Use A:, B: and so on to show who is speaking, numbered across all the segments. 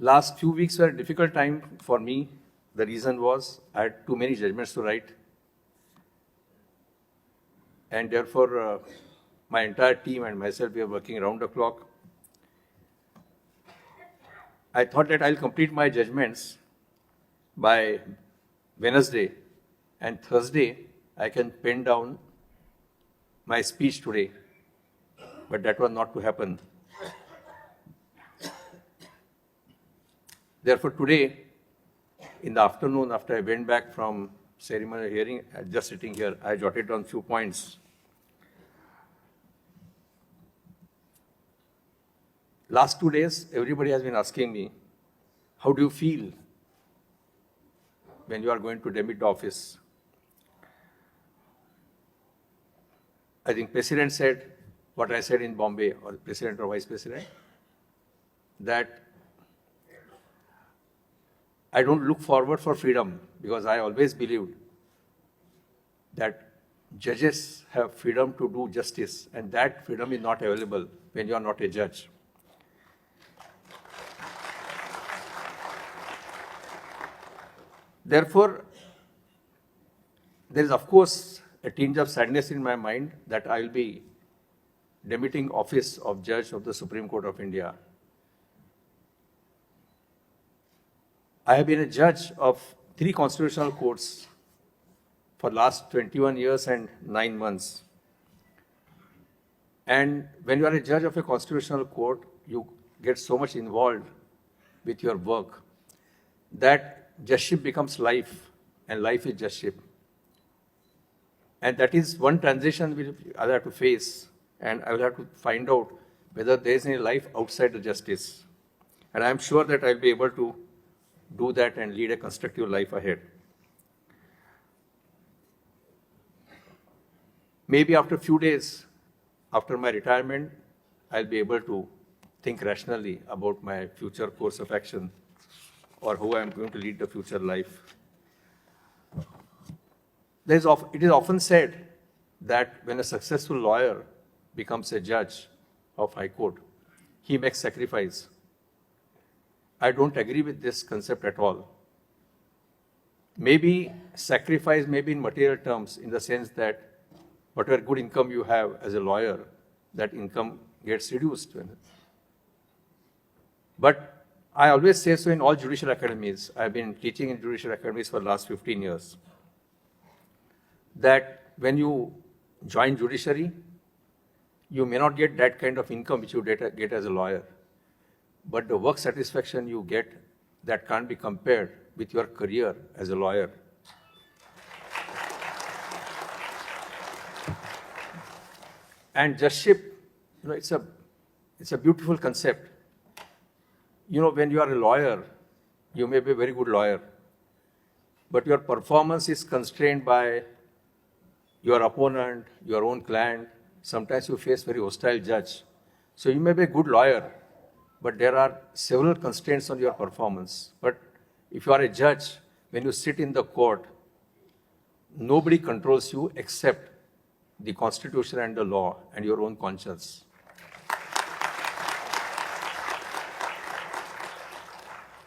A: Last few weeks were a difficult time for me. The reason was I had too many judgments to write. And therefore, my entire team and myself, we are working around the clock. I thought that I'll complete my judgments by Wednesday, and Thursday I can pen down my speech today. But that was not to happen. Therefore, today, in the afternoon, after I went back from ceremonial hearing, just sitting here, I jotted down a few points. Last 2 days, everybody has been asking me, how do you feel when you are going to demit the office? I think President said what I said in Bombay, or President or Vice President, that I don't look forward for freedom, because I always believed that judges have freedom to do justice, and that freedom is not available when you are not a judge. Therefore, there is of course a tinge of sadness in my mind that I will be demitting office of Judge of the Supreme Court of India. I have been a judge of 3 constitutional courts for the last 21 years and 9 months. And when you are a judge of a constitutional court, you get so much involved with your work that judgeship becomes life, and life is judgeship. And that is one transition I will have to face, and I will have to find out whether there is any life outside the justice. And I am sure that I will be able to do that and lead a constructive life ahead. Maybe after a few days, after my retirement, I'll be able to think rationally about my future course of action, or how I'm going to lead the future life. It is often said that when a successful lawyer becomes a judge of High Court, he makes sacrifice. I don't agree with this concept at all. Maybe sacrifice may be in material terms, in the sense that whatever good income you have as a lawyer, that income gets reduced. But I always say so in all judicial academies. I've been teaching in judicial academies for the last 15 years. That when you join judiciary, you may not get that kind of income which you get as a lawyer. But the work satisfaction you get, that can't be compared with your career as a lawyer. And judgeship, it's a beautiful concept. When you are a lawyer, you may be a very good lawyer, but your performance is constrained by your opponent, your own client. Sometimes you face very hostile judge. So you may be a good lawyer, but there are several constraints on your performance. But if you are a judge, when you sit in the court, nobody controls you except the Constitution and the law and your own conscience.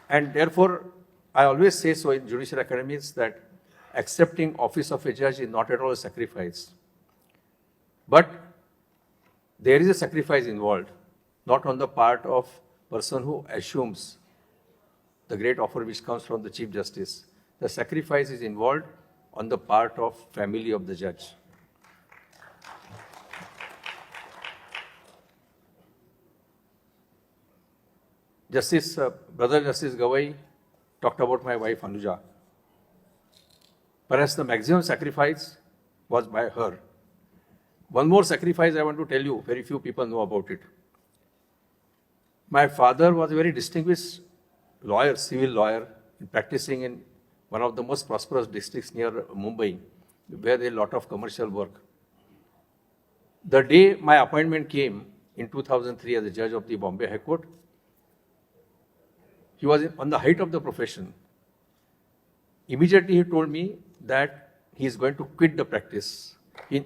A: And therefore, I always say so in judicial academies that accepting office of a judge is not at all a sacrifice. But there is a sacrifice involved, not on the part of person who assumes the great offer which comes from the Chief Justice. The sacrifice is involved on the part of family of the judge. Brother Justice Gawai talked about my wife Anuja. Perhaps the maximum sacrifice was by her. One more sacrifice I want to tell you, very few people know about it. My father was a very distinguished lawyer, civil lawyer, practicing in one of the most prosperous districts near Mumbai, where there is a lot of commercial work. The day my appointment came in 2003 as a judge of the Bombay High Court, he was on the height of the profession. Immediately he told me that he is going to quit the practice. He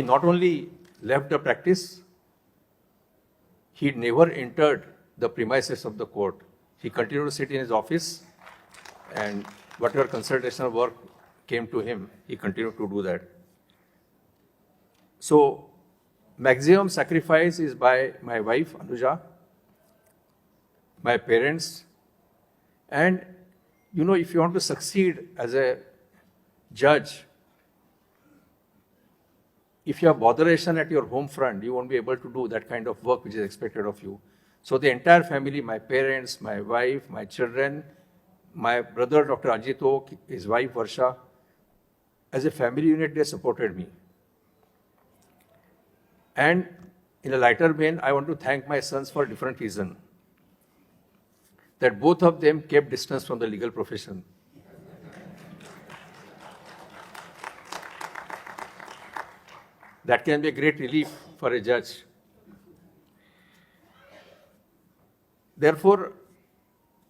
A: not only left the practice, he never entered the premises of the court. He continued to sit in his office, and whatever consultational work came to him, he continued to do that. So, maximum sacrifice is by my wife, Anuja, my parents, and you know, if you want to succeed as a judge, if you have botheration at your home front, you won't be able to do that kind of work which is expected of you. So the entire family, my parents, my wife, my children, my brother, Dr. Ajit Oak, his wife, Varsha, as a family unit, they supported me. And in a lighter vein, I want to thank my sons for a different reason. That both of them kept distance from the legal profession. That can be a great relief for a judge. Therefore,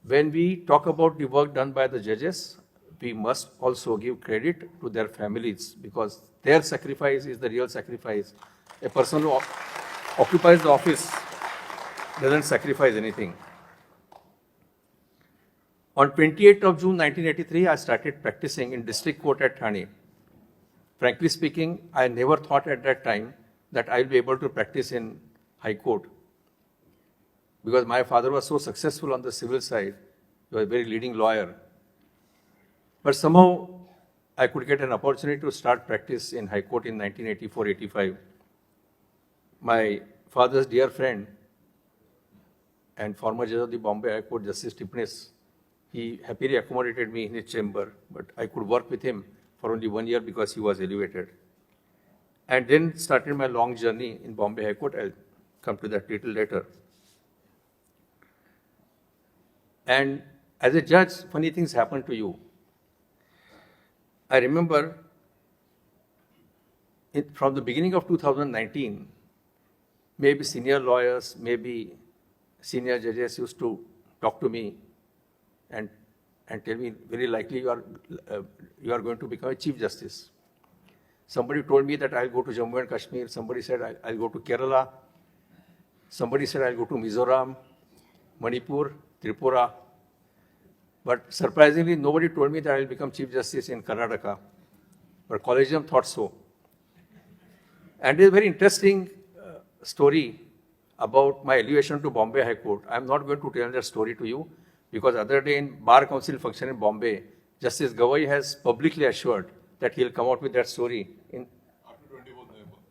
A: when we talk about the work done by the judges, we must also give credit to their families, because their sacrifice is the real sacrifice. A person who occupies the office doesn't sacrifice anything. On 28th of June 1983, I started practicing in district court at Thane. Frankly speaking, I never thought at that time that I'll be able to practice in High Court, because my father was so successful on the civil side. He was a very leading lawyer. But somehow, I could get an opportunity to start practice in High Court in 1984-85. My father's dear friend and former judge of the Bombay High Court, Justice Tipnis, he happily accommodated me in his chamber, but I could work with him for only 1 year because he was elevated. And then started my long journey in Bombay High Court. I'll come to that little later. And as a judge, funny things happen to you. I remember from the beginning of 2019, maybe senior lawyers, maybe senior judges used to talk to me and tell me, very likely you are going to become a Chief Justice. Somebody told me that I'll go to Jammu and Kashmir. Somebody said I'll go to Kerala. Somebody said I'll go to Mizoram, Manipur, Tripura. But surprisingly, nobody told me that I'll become Chief Justice in Karnataka. But Collegium thought so. And it's a very interesting story about my elevation to Bombay High Court. I'm not going to tell that story to you, because other day in Bar Council function in Bombay, Justice Gawai has publicly assured that he'll come out with that story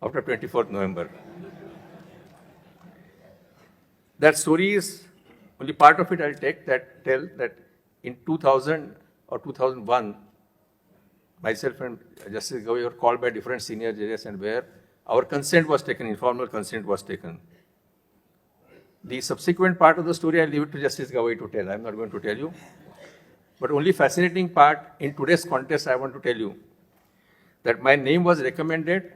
A: after 24th November. That story is only part of it. I'll tell that in 2000 or 2001, myself and Justice Gawai were called by different senior judges, and where our consent was taken, informal consent was taken. The subsequent part of the story, I'll leave it to Justice Gawai to tell. I'm not going to tell you. But only fascinating part in today's contest, I want to tell you that my name was recommended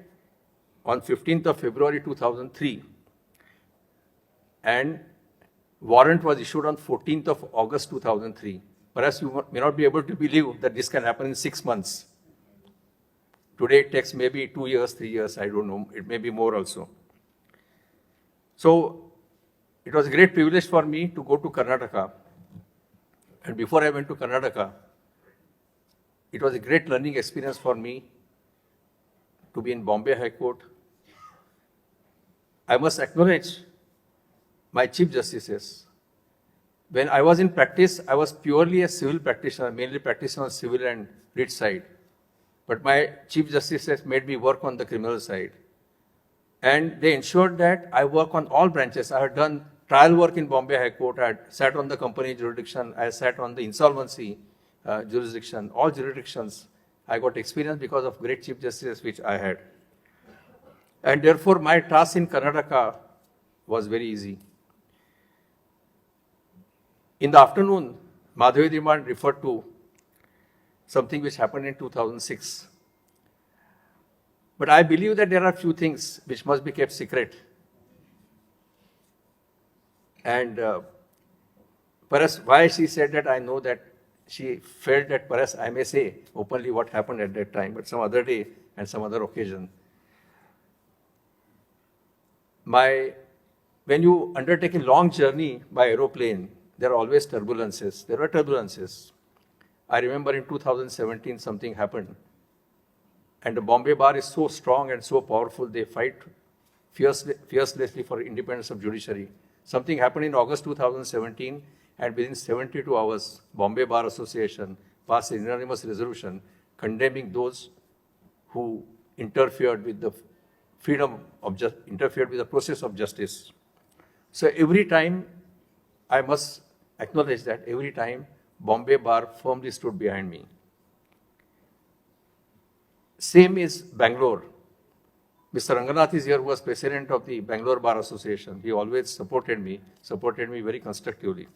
A: on 15th of February 2003, and warrant was issued on 14th of August 2003. Perhaps you may not be able to believe that this can happen in 6 months. Today it takes maybe 2 years, 3 years, I don't know. It may be more also. So it was a great privilege for me to go to Karnataka. And before I went to Karnataka, it was a great learning experience for me to be in Bombay High Court. I must acknowledge my Chief Justices. When I was in practice, I was purely a civil practitioner, mainly practicing on civil and writ side. But my Chief Justices made me work on the criminal side. And they ensured that I work on all branches. I had done trial work in Bombay High Court. I had sat on the company jurisdiction. I sat on the insolvency jurisdiction, all jurisdictions. I got experience because of great Chief Justices which I had. And therefore, my task in Karnataka was very easy. In the afternoon, Madhavi Diman referred to something which happened in 2006. But I believe that there are few things which must be kept secret. And perhaps why she said that, I know that she felt that perhaps I may say openly what happened at that time, but some other day and some other occasion. My when you undertake a long journey by aeroplane, there are always turbulences. There were turbulences. I remember in 2017 something happened. And the Bombay bar is so strong and so powerful, they fight fiercely for independence of judiciary. Something happened in August 2017, and within 72 hours, Bombay Bar Association passed an unanimous resolution condemning those who interfered with the interfered with the process of justice. So every time, I must acknowledge that every time, Bombay Bar firmly stood behind me. Same is Bangalore. Mr. Ranganath is here, who was president of the Bangalore Bar Association. He always supported me very constructively.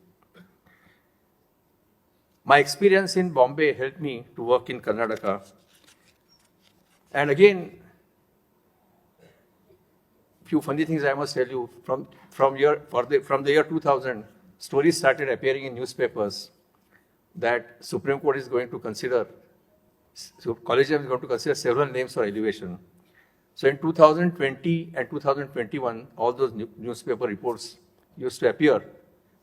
A: My experience in Bombay helped me to work in Karnataka. And again, few funny things I must tell you. From the year 2000, stories started appearing in newspapers that Supreme Court is going to consider, Collegium is going to consider several names for elevation. So in 2020 and 2021, all those newspaper reports used to appear,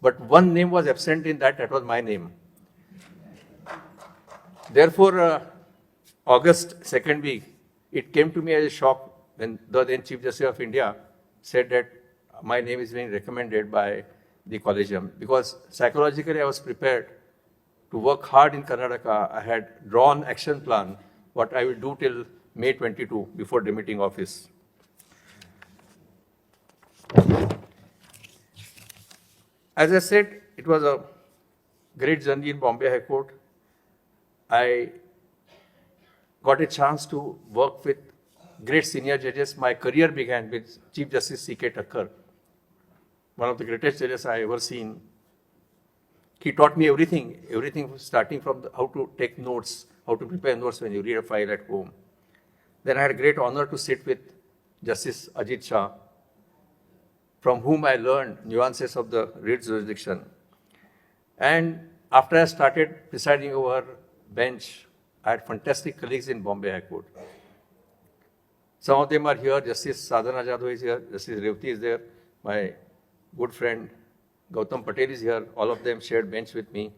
A: but one name was absent in that was my name. Therefore, August second week, it came to me as a shock when the then Chief Justice of India said that my name is being recommended by the Collegium, because psychologically I was prepared to work hard in Karnataka. I had drawn action plan, what I will do till May 22 before demitting office. As I said, it was a great journey in Bombay High Court. I got a chance to work with great senior judges. My career began with Chief Justice C.K. Thakkar, one of the greatest judges I ever seen. He taught me everything starting from how to take notes, how to prepare notes when you read a file at home. Then I had a great honor to sit with Justice Ajit Shah, from whom I learned nuances of the writ jurisdiction. And after I started presiding over bench, I had fantastic colleagues in Bombay High Court. Some of them are here. Justice Sadhana Jadhav is here. Justice Revati is there. My good friend Gautam Patel is here. All of them shared bench with me.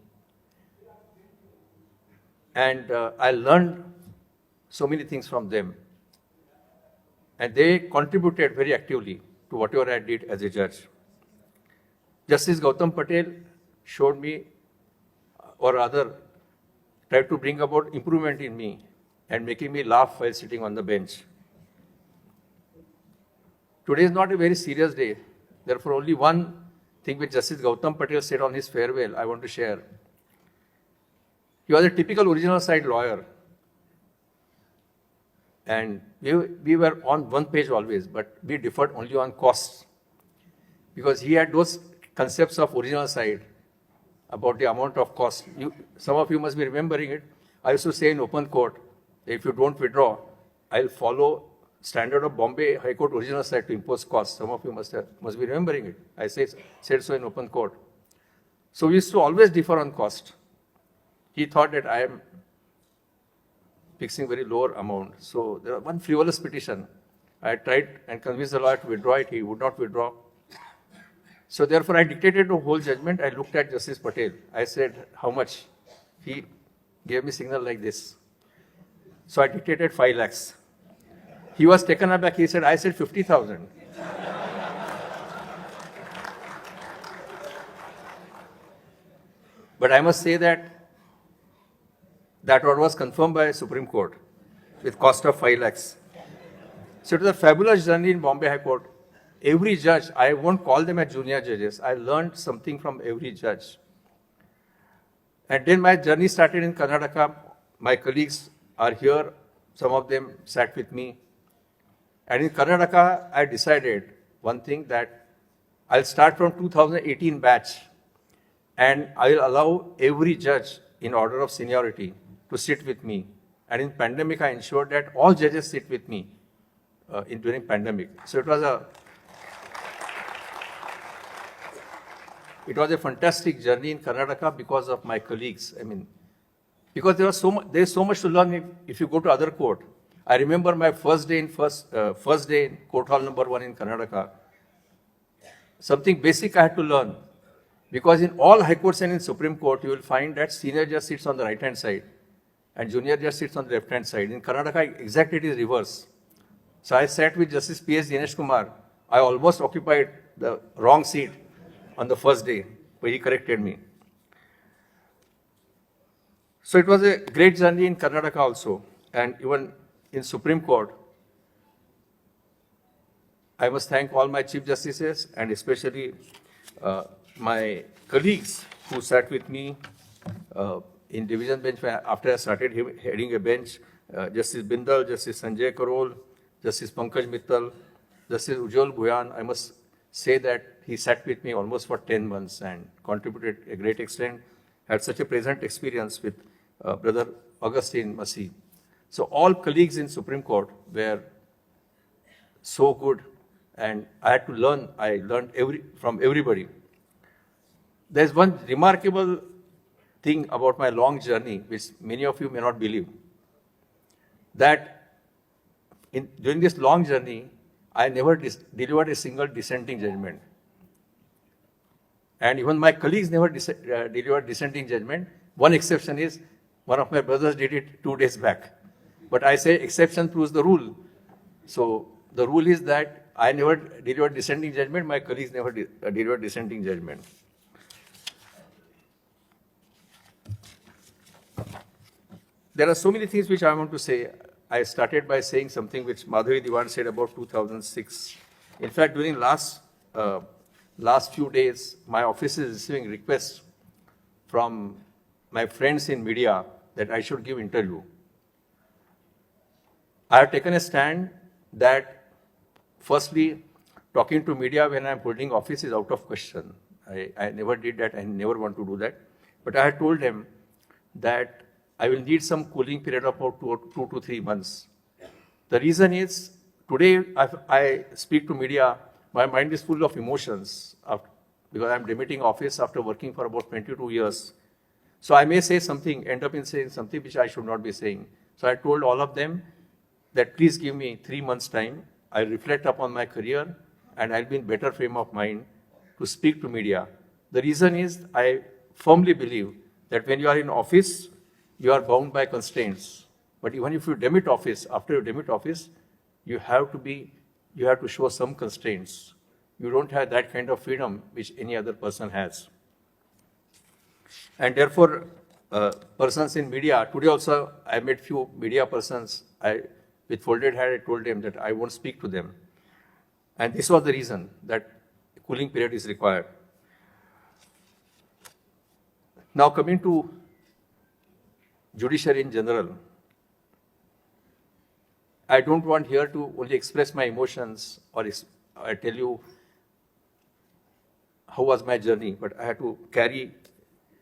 A: And I learned so many things from them. And they contributed very actively to whatever I did as a judge. Justice Gautam Patel showed me, or rather, tried to bring about improvement in me and making me laugh while sitting on the bench. Today is not a very serious day. Therefore, only one thing which Justice Gautam Patel said on his farewell I want to share. He was a typical original side lawyer. And we were on one page always, but we differed only on costs. Because he had those concepts of original side about the amount of cost. Some of you must be remembering it. I used to say in open court, if you don't withdraw, I'll follow standard of Bombay High Court original side to impose costs. Some of you must be remembering it. I said so in open court. So we used to always differ on cost. He thought that I am fixing very lower amount. So there was one frivolous petition. I tried and convinced the lawyer to withdraw it. He would not withdraw. So therefore, I dictated the whole judgment. I looked at Justice Patel. I said, how much? He gave me signal like this. So I dictated 5 lakhs. He was taken aback. He said, I said 50,000. But I must say that order was confirmed by Supreme Court with cost of 5 lakhs. So it was a fabulous journey in Bombay High Court. Every judge, I won't call them as junior judges. I learned something from every judge. And then my journey started in Karnataka. My colleagues are here. Some of them sat with me. And in Karnataka, I decided one thing, that I'll start from 2018 batch. And I'll allow every judge in order of seniority to sit with me. And in pandemic, I ensured that all judges sit with me during pandemic. So it was a fantastic journey in Karnataka because of my colleagues. I mean, because there's so much to learn if you go to other court. I remember my first day in court hall number 1 in Karnataka. something basic I had to learn. Because in all high courts and in Supreme Court, you will find that senior judge sits on the right-hand side and junior judge sits on the left-hand side. In Karnataka, exactly it is reverse. So I sat with Justice P.S. Dinesh Kumar. I almost occupied the wrong seat on the first day, but he corrected me. So it was a great journey in Karnataka also, and even in Supreme Court. I must thank all my Chief Justices and especially my colleagues who sat with me in division bench after I started heading a bench. Justice Bindal, Justice Sanjay Karol, Justice Pankaj Mittal, Justice Ujjwal Bhuyan. I must say that he sat with me almost for 10 months and contributed a great extent. Had such a pleasant experience with Brother Augustine Masi. So all colleagues in Supreme Court were so good, and I had to learn. I learned from everybody. There's one remarkable thing about my long journey, which many of you may not believe, that during this long journey, I never delivered a single dissenting judgment. And even my colleagues never delivered dissenting judgment. One exception is, one of my brothers did it 2 days back. But I say exception proves the rule. So the rule is that I never delivered dissenting judgment, my colleagues never delivered dissenting judgment. There are so many things which I want to say. I started by saying something which Madhavi Diwan said about 2006. In fact, during last few days, my office is receiving requests from my friends in media that I should give interview. I have taken a stand that, firstly, talking to media when I'm holding office is out of question. I never did that. I never want to do that. But I had told them that I will need some cooling period of about 2 to 3 months. The reason is, today I speak to media, my mind is full of emotions because I'm demitting office after working for about 22 years. So I may say something, end up in saying something which I should not be saying. So I told all of them that please give me 3 months' time. I'll reflect upon my career and I'll be in better frame of mind to speak to media. The reason is, I firmly believe that when you are in office, you are bound by constraints. But even if you demit office, after you demit office, you have to show some constraints. You don't have that kind of freedom which any other person has. And therefore, persons in media, today also I met few media persons, with folded hand I told them that I won't speak to them. And this was the reason that cooling period is required. Now coming to judiciary in general, I don't want here to only express my emotions or I tell you how was my journey, but I had to carry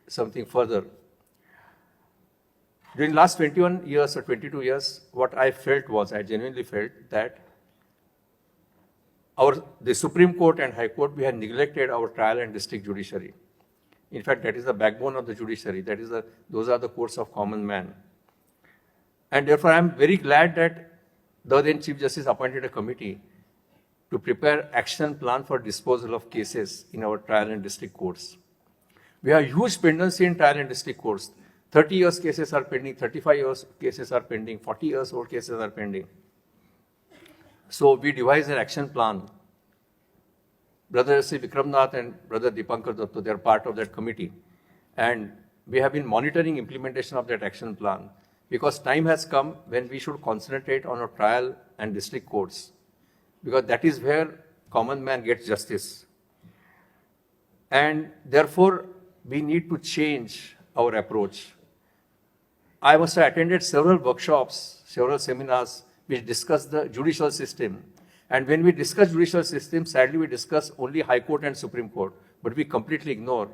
A: something further. During last 21 years or 22 years, what I felt was, I genuinely felt that the Supreme Court and High Court, we had neglected our trial and district judiciary. In fact, that is the backbone of the judiciary. Those are the courts of common man. And therefore, I am very glad that the then Chief Justice appointed a committee to prepare action plan for disposal of cases in our trial and district courts. We have huge pendency in trial and district courts. 30 years cases are pending, 35 years cases are pending, 40 years old cases are pending. So we devised an action plan. Brother C. Vikramnath and Brother Dipankar Datta, they are part of that committee. And we have been monitoring implementation of that action plan, because time has come when we should concentrate on our trial and district courts, because that is where common man gets justice. And therefore, we need to change our approach. I must have attended several workshops, several seminars which discuss the judicial system. And when we discuss judicial system, sadly we discuss only High Court and Supreme Court, but we completely ignore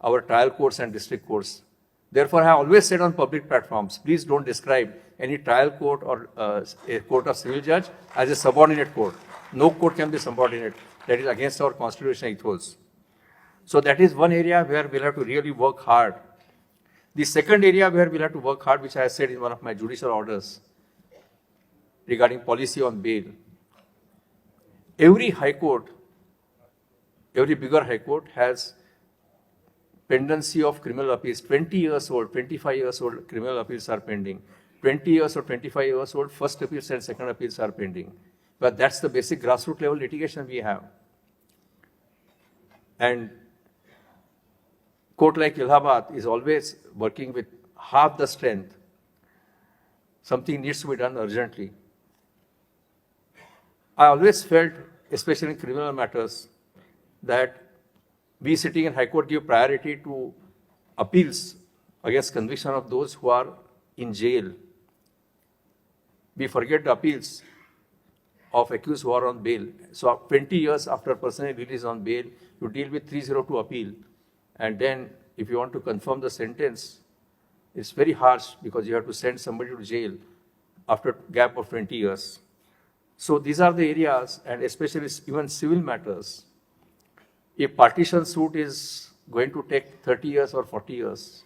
A: our trial courts and district courts. Therefore, I always said on public platforms, please don't describe any trial court or a court of civil judge as a subordinate court. No court can be subordinate. That is against our constitutional ethos. So that is one area where we'll have to really work hard. The second area where we'll have to work hard, which I said in one of my judicial orders regarding policy on bail. Every High Court every bigger high court has pendency of criminal appeals. 20 years old, 25 years old criminal appeals are pending. 20 years or 25 years old first appeals and second appeals are pending. But that's the basic grassroots level litigation we have. And court like Allahabad is always working with half the strength. Something needs to be done urgently. I always felt, especially in criminal matters, that we sitting in High Court give priority to appeals against conviction of those who are in jail. We forget the appeals of accused who are on bail. So 20 years after a person is released on bail, you deal with 302 appeal. And then if you want to confirm the sentence, it's very harsh because you have to send somebody to jail after a gap of 20 years. So these are the areas, and especially even civil matters. If partition suit is going to take 30 years or 40 years,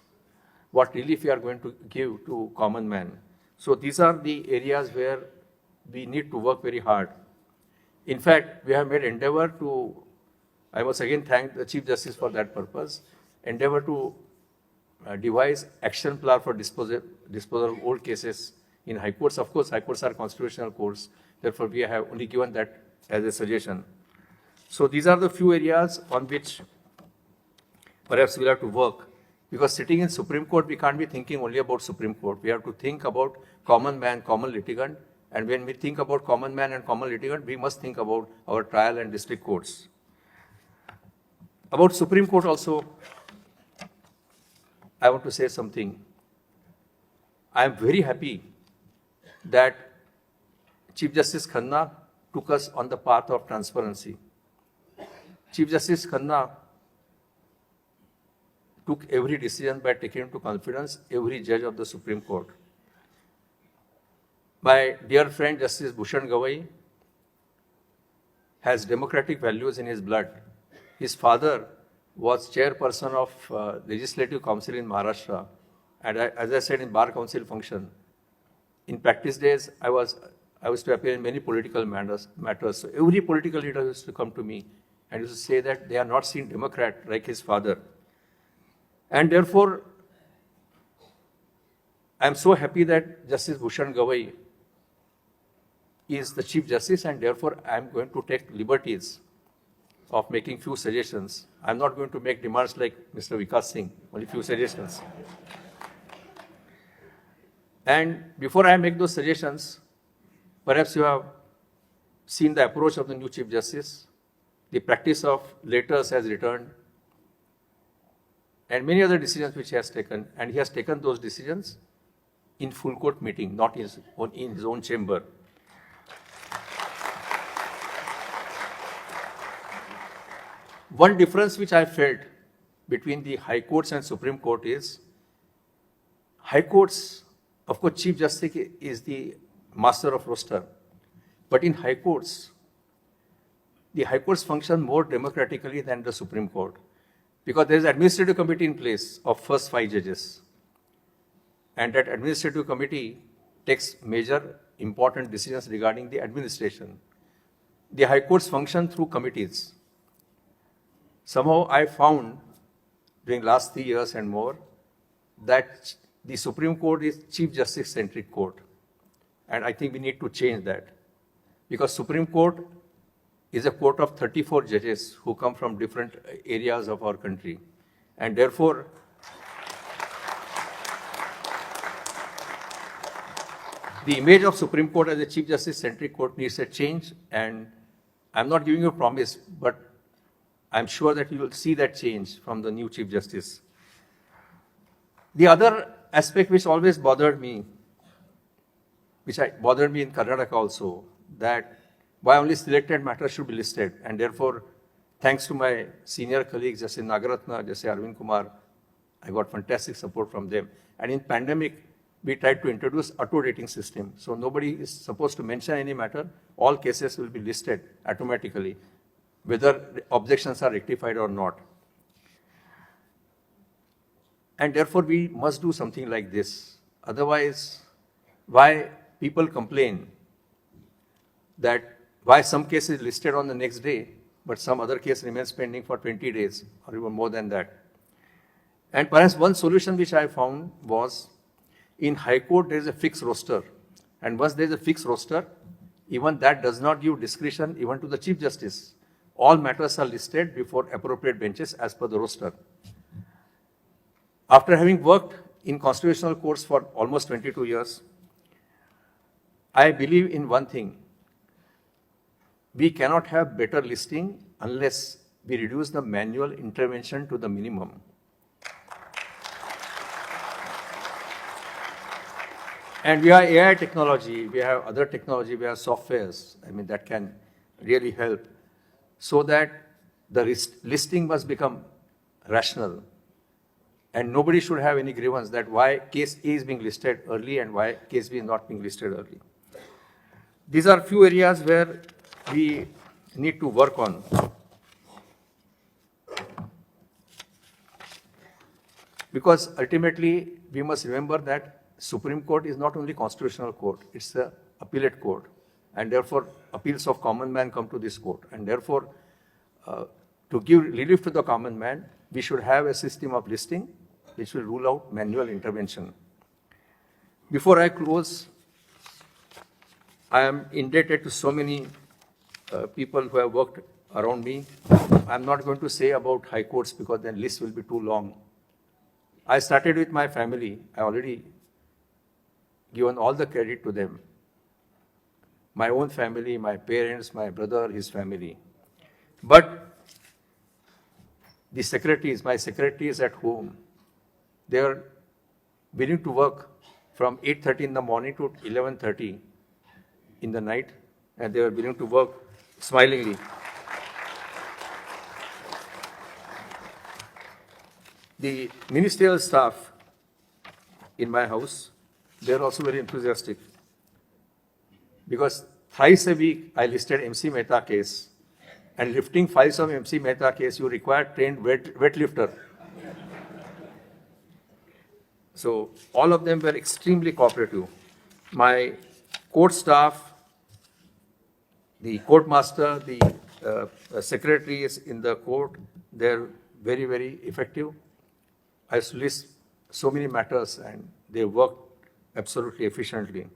A: what relief we are going to give to common man? So these are the areas where we need to work very hard. In fact, we have made endeavor to, I must again thank the Chief Justice for that purpose, endeavor to devise action plan for disposal of old cases in high courts. Of course, high courts are constitutional courts. Therefore, we have only given that as a suggestion. So these are the few areas on which perhaps we'll have to work. Because sitting in Supreme Court, we can't be thinking only about Supreme Court. We have to think about common man, common litigant. And when we think about common man and common litigant, we must think about our trial and district courts. About Supreme Court also, I want to say something. I am very happy that Chief Justice Khanna took us on the path of transparency. Chief Justice Khanna took every decision by taking into confidence every judge of the Supreme Court. My dear friend Justice Bhushan Gawai has democratic values in his blood. His father was chairperson of Legislative Council in Maharashtra. And as I said in Bar Council function, in practice days, I used to appear in many political matters. So every political leader used to come to me and used to say that they are not seen Democrat like his father. And therefore, I am so happy that Justice Bhushan Gawai is the Chief Justice, and therefore I am going to take liberties of making few suggestions. I am not going to make demands like Mr. Vikas Singh, only few suggestions. And before I make those suggestions, perhaps you have seen the approach of the new Chief Justice. The practice of letters has returned, and many other decisions which he has taken. And he has taken those decisions in full court meeting, not in his own chamber. One difference which I felt between the High Courts and Supreme Court is, High Courts, of course, Chief Justice is the master of roster. But in High Courts, the High Courts function more democratically than the Supreme Court, because there is an administrative committee in place of first 5 judges. And that administrative committee takes major important decisions regarding the administration. The High Courts function through committees. Somehow I found during last 3 years and more that the Supreme Court is Chief Justice centric court. And I think we need to change that, because Supreme Court is a court of 34 judges who come from different areas of our country. And therefore, the image of Supreme Court as a Chief Justice centric court needs a change. And I'm not giving you a promise, but I'm sure that you will see that change from the new Chief Justice. The other aspect which always bothered me, bothered me in Karnataka also, that why only selected matters should be listed. And therefore, thanks to my senior colleagues, Justice Nagaratna, Justice Arvind Kumar, I got fantastic support from them. And in pandemic, we tried to introduce auto rating system. So nobody is supposed to mention any matter. All cases will be listed automatically, whether objections are rectified or not. And therefore, we must do something like this. Otherwise, why people complain that why some cases listed on the next day but some other case remains pending for 20 days or even more than that. And perhaps one solution which I found was, in High Court there is a fixed roster, and once there is a fixed roster, even that does not give discretion even to the Chief Justice. All matters are listed before appropriate benches as per the roster. After having worked in constitutional courts for almost 22 years, I believe in one thing. We cannot have better listing unless we reduce the manual intervention to the minimum. And we have AI technology, we have other technology, we have softwares, that can really help, so that the listing must become rational. And nobody should have any grievance that why case A is being listed early and why case B is not being listed early. These are few areas where we need to work on. Because ultimately, we must remember that Supreme Court is not only constitutional court, it's the appellate court. And therefore, appeals of common man come to this court. And therefore, to give relief to the common man, we should have a system of listing which will rule out manual intervention. Before I close, I am indebted to so many people who have worked around me. I'm not going to say about high courts because then list will be too long. I started with my family. I already given all the credit to them. My own family, my parents, my brother, his family. But the secretaries, my secretaries at home, they are willing to work from 8:30 in the morning to 11:30 in the night, and they are willing to work smilingly. The ministerial staff in my house, they are also very enthusiastic, because thrice a week I listed MC Mehta case, and lifting files of MC Mehta case, you require trained weightlifter. So all of them were extremely cooperative. My court staff, the court master, the secretaries in the court, they're very, very effective. I used to list so many matters and they worked absolutely efficiently.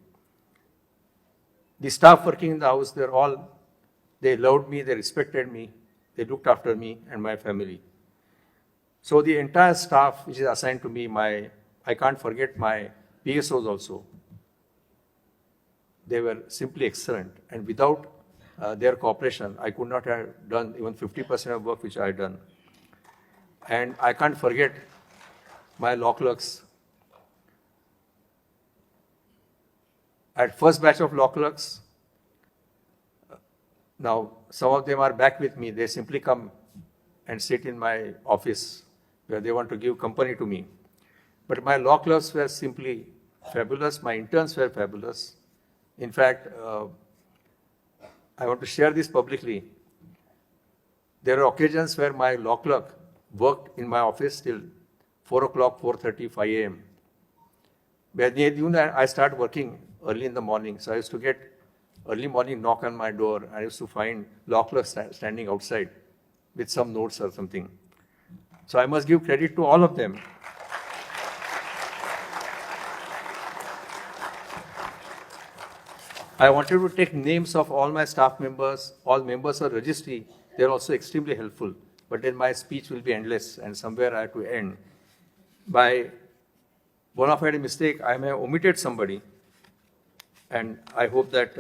A: The staff working in the house, they loved me, they respected me, they looked after me and my family. So the entire staff which is assigned to me, I can't forget my PSOs also. They were simply excellent, and without their cooperation, I could not have done even 50% of work which I had done. And I can't forget my law clerks. At first batch of law clerks, now some of them are back with me. They simply come and sit in my office where they want to give company to me. But my law clerks were simply fabulous. My interns were fabulous. In fact, I want to share this publicly. There are occasions where my law clerk worked in my office till 4 o'clock, 4:30, 5 a.m. When they knew that I start working early in the morning, so I used to get early morning knock on my door. I used to find law clerks standing outside with some notes or something. So I must give credit to all of them. I wanted to take names of all my staff members, all members of registry. They are also extremely helpful. But then my speech will be endless, and somewhere I have to end. By bona fide mistake, I may have omitted somebody. And I hope that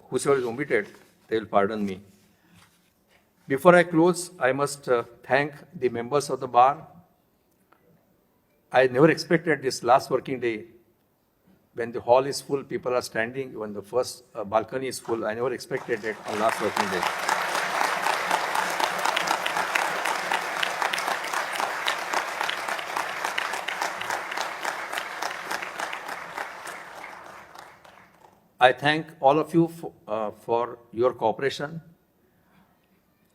A: whosoever is omitted, they will pardon me. Before I close, I must thank the members of the bar. I never expected this last working day, when the hall is full, people are standing, when the first balcony is full, I never expected it on last working day. I thank all of you for your cooperation.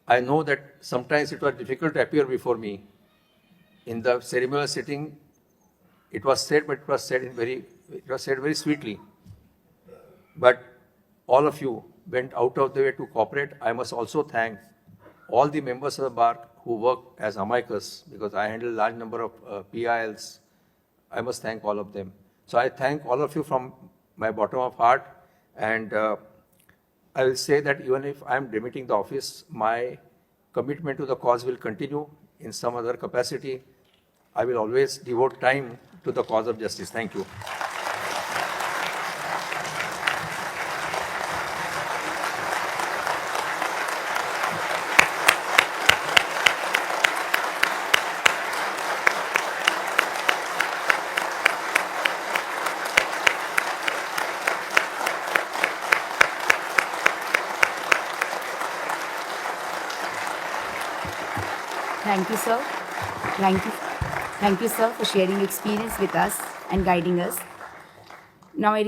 A: I know that sometimes it was difficult to appear before me. In the ceremonial sitting, it was said, but it was said very sweetly. But all of you went out of the way to cooperate. I must also thank all the members of the bar who work as amicus, because I handle a large number of PILs, I must thank all of them. So I thank all of you from my bottom of heart, and I will say that even if I am demitting the office, my commitment to the cause will continue in some other capacity. I will always devote time to the cause of justice. Thank you.
B: Thank you, sir. Thank you, sir, for sharing your experience with us and guiding us. Now I